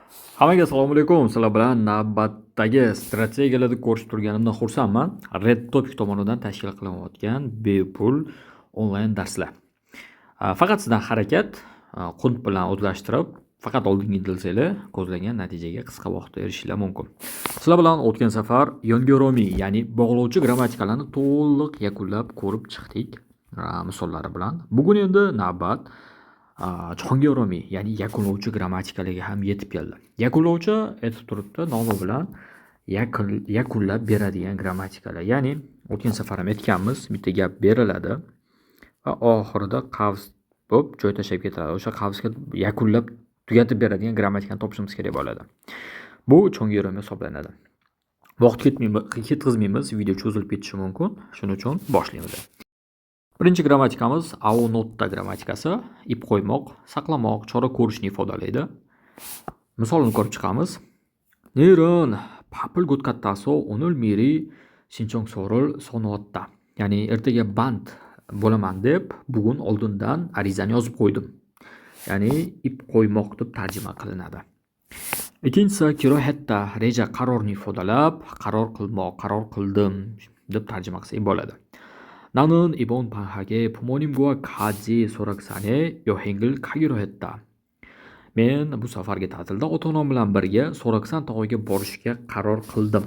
Hammaga assalomu alaykum. Sizlar bilan navbatdagi strategiyalarni ko'rishib turganimdan xursandman. Red Topic tomonidan tashkil qilinayotgan bepul onlayn darslar. Faqat sizdan harakat qunt bilan o'zlashtirib, faqat oldinga intilsanglar, ko'zlangan natijaga qisqa vaqtda erishishlar mumkin. Sizlar bilan o'tgan safar yongoromi, ya'ni bog'lovchi grammatikalarni to'liq yakunlab ko'rib chiqdik misollari bilan. Bugun endi navbat chongioromi, ya'ni yakunlovchi grammatikalarga ham yetib keldi. Yakunlovchi aytib turibdi nomi bilan yakunlab beradigan grammatikalar. Ya'ni o'tgan safar ham aytganmiz, bitta gap beriladi va oxirida qavs bo'lib joy tashlab ketiladi. O'sha qavsga yakunlab tugatib beradigan grammatikani topishimiz kerak bo'ladi. Bu chongioromi hisoblanadi. Vaqt ketkazmaymiz, video cho'zilib ketishi mumkin. Shuning uchun boshlaymiz. Birinchi grammatikamiz aonotta grammatikasi. Ip qo'ymoq, saqlamoq, chora ko'rishni ifodalaydi. Misolni ko'rib chiqamiz. Neron papil gutkattaso onul miri sinchong sorul sonotta. Ya'ni ertaga band bo'laman deb bugun oldindan arizani yozib qo'ydim. Ya'ni ip qo'ymoq deb tarjima qilinadi. Ikkinchisi kirohetta reja qarorni ifodalab, qaror qilmoq, qaror qildim deb tarjima qilsak bo'ladi. 나는 이번 방학에 부모님과 같이 소락산에 여행을 가기로 했다. Men bu safargi ta'tilda ota-onam bilan birga So'raksan tog'iga borishga qaror qildim.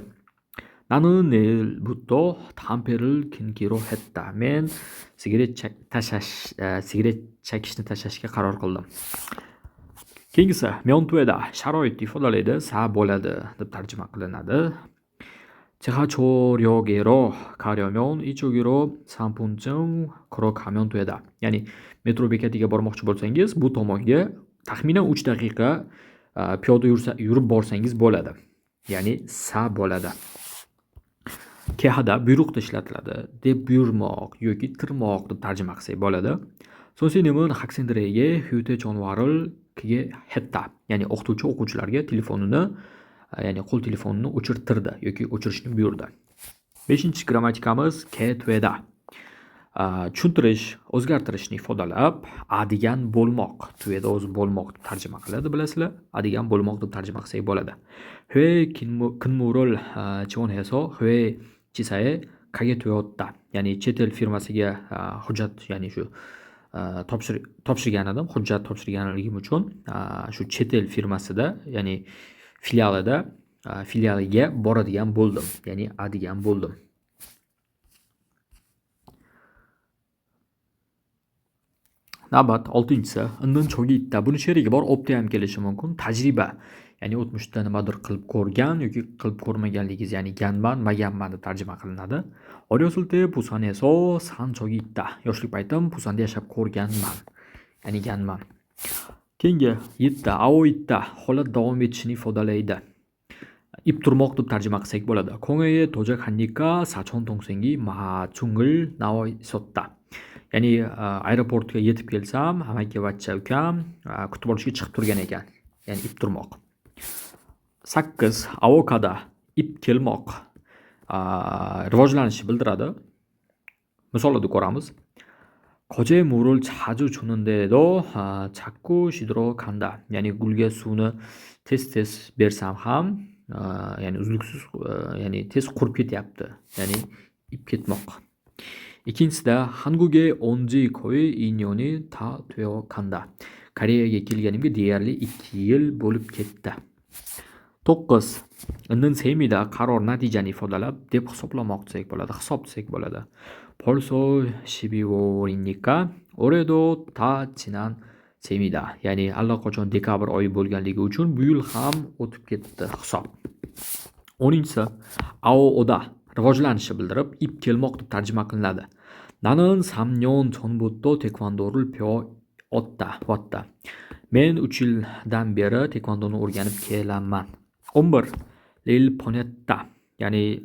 나는 내일부터 담배를 끊기로 했다. Men sigaret chekishni tashlashga qaror qildim. Keyingisi 면도에다 sharoitni ifodalaydi, sa bo'ladi deb tarjima qilinadi. 제가 조력으로 가려면 이쪽으로 3분쯤 걸어가면 되다. ya'ni metro bekatiga bormoqchi bo'lsangiz, bu tomonga taxminan 3 daqiqa piyoda yurib borsangiz bo'ladi. Ya'ni sa bo'ladi. Kehada buyruqda ishlatiladi. Deb buyurmoq yoki tirmoq deb tarjima qilsak bo'ladi. 선생님은 학생들에게 휴대전화를 끄게 했다. ya'ni o'qituvchi o'quvchilarga telefonini ya'ni qo'l telefonini o'chirtirdi yoki o'chirishni buyurdi. 5-grammatikamiz ketveda. Tushuntirish, o'zgartirishni ifodalab, adigan bo'lmoq, tveda o'zi bo'lmoq deb tarjima qiladi, bilasizlar. Adigan bo'lmoq deb tarjima qilsak bo'ladi. 회에 근무를 지원해서 회의 지사에 가게 되었다. ya'ni chet el firmasiga hujjat, ya'ni shu topshirgan edim, hujjat topshirganligim uchun shu chet el firmasida, ya'ni filialiga boradigan bo'ldim, ya'ni adigan bo'ldim. Navbat 6-si indin cho'gi itda. Buni she'riga bor opda ham kelishi mumkin. Tajriba, ya'ni o'tmishda nimadir qilib ko'rgan yoki qilib ko'rmaganligingiz, ya'ni ganman, maganman deb tarjima qilinadi. 어렸을 때 부산에서 산 적이 있다. yoshlik paytim Busanda yashab ko'rganman, ya'ni ganman. Keyingi yetda, ao itda holat davom etishini ifodalaydi. ip turmoq deb tarjima qilsak bo'ladi. 공회에 도착하니까 사촌 동생이 마중을 나와 있었다. ya'ni aeroportga yetib kelsam, amakivachcha ukam kutib olishga chiqib turgan ekan. Ya'ni ip turmoq. 8 avokado, ip kelmoq. rivojlanishni bildiradi. Misollarda ko'ramiz. 거제 물을 자주 주는데도 자꾸 시들어간다. ya'ni gulga suvni tez bersam ham ya'ni uzluksiz, ya'ni tez qurib ketyapti. Ya'ni ip ketmoq. Ikkinchisida 한국에 온 지 거의 2년이 다 되어 간다. Koreyaga kelganimga deyarli 2 yil bo'lib ketdi. 9 indin semida qaror natijani ifodalab deb hisoblamoq desak bo'ladi, hisob desak bo'ladi. 벌써 12월이니까 올해도 다 지난 셈이다. ya'ni allaqachon dekabr oyi bo'lganligi uchun bu yil ham o'tib ketdi hisob. 10-si aoda rivojlanishni bildirib, ip kelmoq deb tarjima qilinadi. 나는 3년 전부터 태권도를 배웠다. Men 3 yildan beri tekvandoni o'rganib kelaman. 11 lil ponetta, ya'ni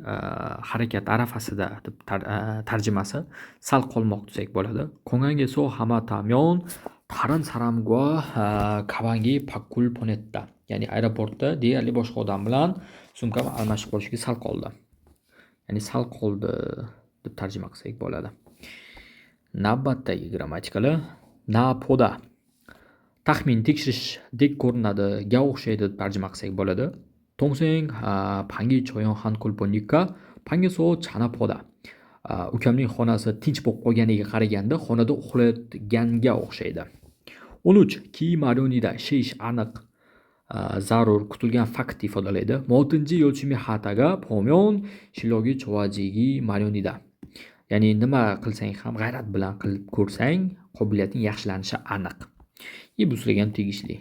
harakat arafasida deb tarjimasi sal qolmoq desak bo'ladi. 공항에서 하마터면 다른 사람과 가방이 바꿀 뻔했다. ya'ni aeroportda deyarli boshqa odam bilan sumkam almashib qolishiga sal qoldi. Ya'ni sal qoldi deb tarjima qilsak bo'ladi. Navbatdagi grammatikalar napoda. taxmin tekshirishdek ko'rinadiga o'xshaydi deb tarjima qilsak bo'ladi. 동생 방이 조용한 걸 보니까 방에서 자나 보다. ukamning xonasi tinch bo'lib qolganiga qaraganda xonada uxlayotganga o'xshaydi. 13. 기 마련이다. she'ish aniq zarur kutilgan fakt ifodalaydi. 뭐든지 열심히 하다가 보면 실력이 좋아지기 마련이다. ya'ni nima qilsang ham g'ayrat bilan qilib ko'rsang qobiliyating yaxshilanishi aniq. Bu sizlarga ham tegishli.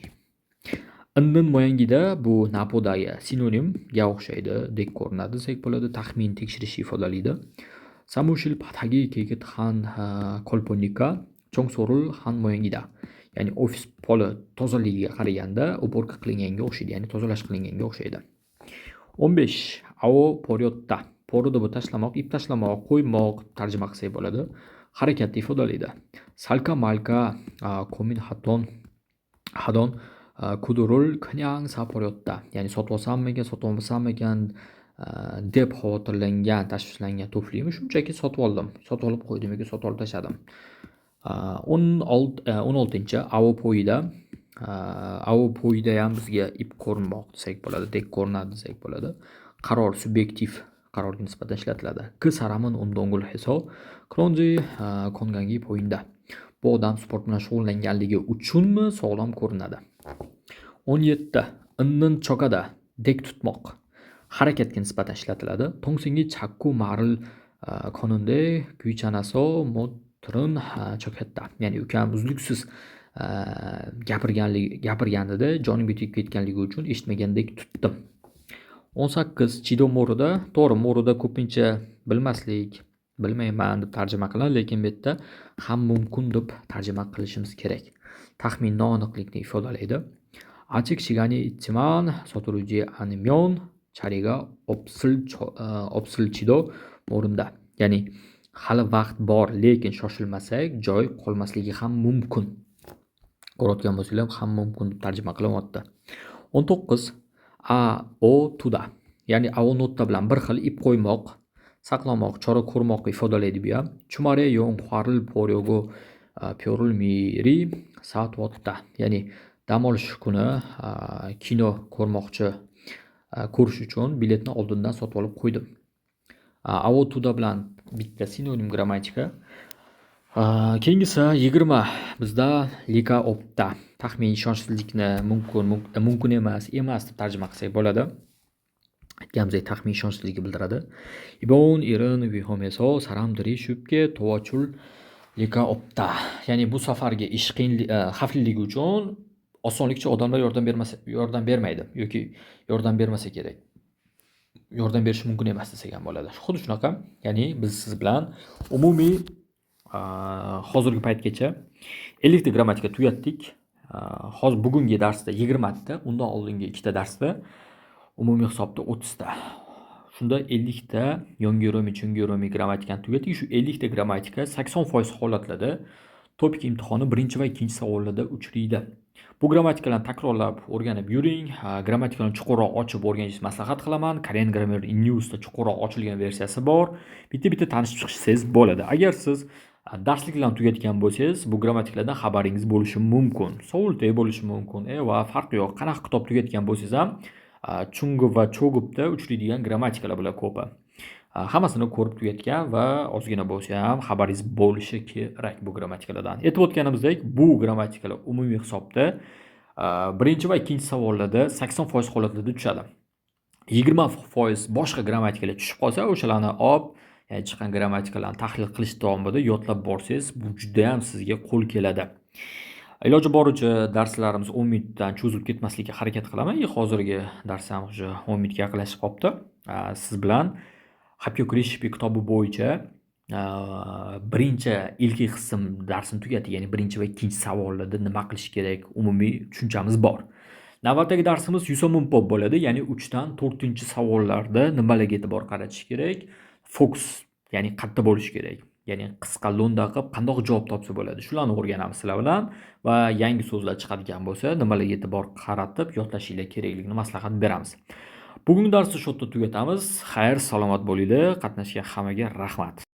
Indin moyangida bu napodagi sinonimga o'xshaydi deb ko'rinadi desak bo'ladi. Taxmin tekshirish ifodalaydi. 사무실 바닥이 깨끗한 걸 보니까 청소를 한 모양이다. ya'ni ofis poli tozaligiga qaraganda уборка qilinganga o'xshaydi, ya'ni tozalash qilinganga o'xshaydi. 15. Avo poryotda. Poroda bu tashlamoq, ip tashlamoq, qo'ymoq tarjima qilsak bo'ladi. Harakatni ifodalaydi. Salka malka 고민하던 구두를 그냥 사버렸다. ya'ni sotib olsammikan, sotib olmasammikan deb xavotirlangan, tashvishlangan tuflimi shunchaki sotib oldim. Sotib olib qo'ydim yoki sotib olib tashladim. 16. Avo poyida ham bizga ip ko'rinmoq desak bo'ladi, dek ko'rinadi desak bo'ladi. Qaror subyektiv qarorga nisbatan ishlatiladi. 그 사람은 운동을 해서 그런지 건강이 보인다. Bu odam sport bilan shug'ullanganligi uchunmi sog'lom ko'rinadi. 17. Indin chokada dek tutmoq harakatga nisbatan ishlatiladi. 동생이 자꾸 말을 거는데 귀찮아서 못 들은 척했다. ya'ni ukam uzluksiz gapirganida jonim yetib ketganligi uchun eshitmagandek tutdim. 18. Chido mo'rida. To'g'ri, mo'rida ko'pincha bilmaslik, bilmayman deb tarjima qiladi, lekin bu yerda ham mumkin deb tarjima qilishimiz kerak. Taxmin noaniqlikni ifodalaydi. 아직 시간이 있지만 서두르지 않으면 자리가 없을지도 모른다. ya'ni hali vaqt bor, lekin shoshilmasak joy qolmasligi ham mumkin. Ko'rayotgan bo'lsanglar ham mumkin deb tarjima qilyapti. 19. Tuda. ya'ni nota bilan bir xil ip qo'ymoq, saqlamoq, chora ko'rmoqni ifodalaydi bu ham. 주말에 영화를 보려고 표를 미리 사두었다. ya'ni dam olish kuni kino ko'rish uchun biletni oldindan sotib olib qo'ydim. Tuda bilan bitta sinonim grammatika. Keyingisi 20. Bizda lika opta. Taxmin ishonchsizlikni mumkin emas deb tarjima qilsak bo'ladi. Aytganimizdek taxmin ishonchsizlikni bildiradi. 이번 일은 위험해서 사람들이 쉽게 도와줄 리가 없다. ya'ni bu safarga ish xavfliligi uchun osonlikcha odamlar yordam bermaydi yoki yordam bermasa kerak. Yordam berishi mumkin emas desak ham bo'ladi. Xuddi shunaqa, ya'ni biz siz bilan umumiy hozirgi paytgacha 50 ta grammatika tugatdik. Hozir bugungi darsda 20 ta, undan oldingi 2 ta darsda umumiy hisobda 30 ta. Shunda 50 ta yongiromi, chungiromi grammatikani tugatdik. Shu 50 ta grammatika 80% holatlarda topik imtihoni birinchi va ikkinchi savollarda uchraydi. Bu grammatikalarni takrorlab o'rganib yuring. Grammatikalarni chuqurroq ochib o'rganishni maslahat qilaman. Korean Grammar in News'da chuqurroq ochilgan versiyasi bor. Bitta tanishib chiqsangiz bo'ladi. Agar siz darsliklarni tugatgan bo'lsangiz, bu grammatikalardan xabaringiz bo'lishi mumkin. Savol-tey bo'lishi mumkin. Va farqi yo'q. Qanaqa kitob tugatgan bo'lsangiz ham, chungi va chogubda uchraydigan grammatikalar bilan ko'pi. Hammasini ko'rib tugatgan va ozgina bo'lsa ham xabaringiz bo'lishi kerak bu grammatikalardan. Aytib o'tganimizdek, bu grammatikalar umumiy hisobda birinchi va ikkinchi savollarda 80% holatlarda tushadi. 20% boshqa grammatikalar tushib qolsa, o'shalarni chiqqan grammatikalarni tahlil qilish davomida yodlab borsangiz, bu juda ham sizga qo'l keladi. Iloji boricha darslarimiz 10 minutdan cho'zilib ketmaslikka harakat qilaman. Hozirgi darsam уже 10 minutga yaqinlashib qopti. Siz bilan Hapyoq Recipe kitobi bo'yicha birinchi ilk qism darsini tugatdik, ya'ni birinchi va ikkinchi savollarda nima qilish kerak, umumiy tushunchamiz bor. Navbatdagi darsimiz yusomunpop bo'ladi, ya'ni 3 dan 4-savollarda nimalarga e'tibor qaratish kerak, fokus, ya'ni qayerda bo'lish kerak, ya'ni qisqa lo'nda qilib qandoq javob topsa bo'ladi. Shularni o'rganamiz sizlar bilan va yangi so'zlar chiqadigan bo'lsa, nimalarga e'tibor qaratib yodlashinglar kerakligini maslahat beramiz. Bugungi darsni shu yerda tugatamiz. Xayr, salomat bo'linglar. Qatnashgan hammaga rahmat.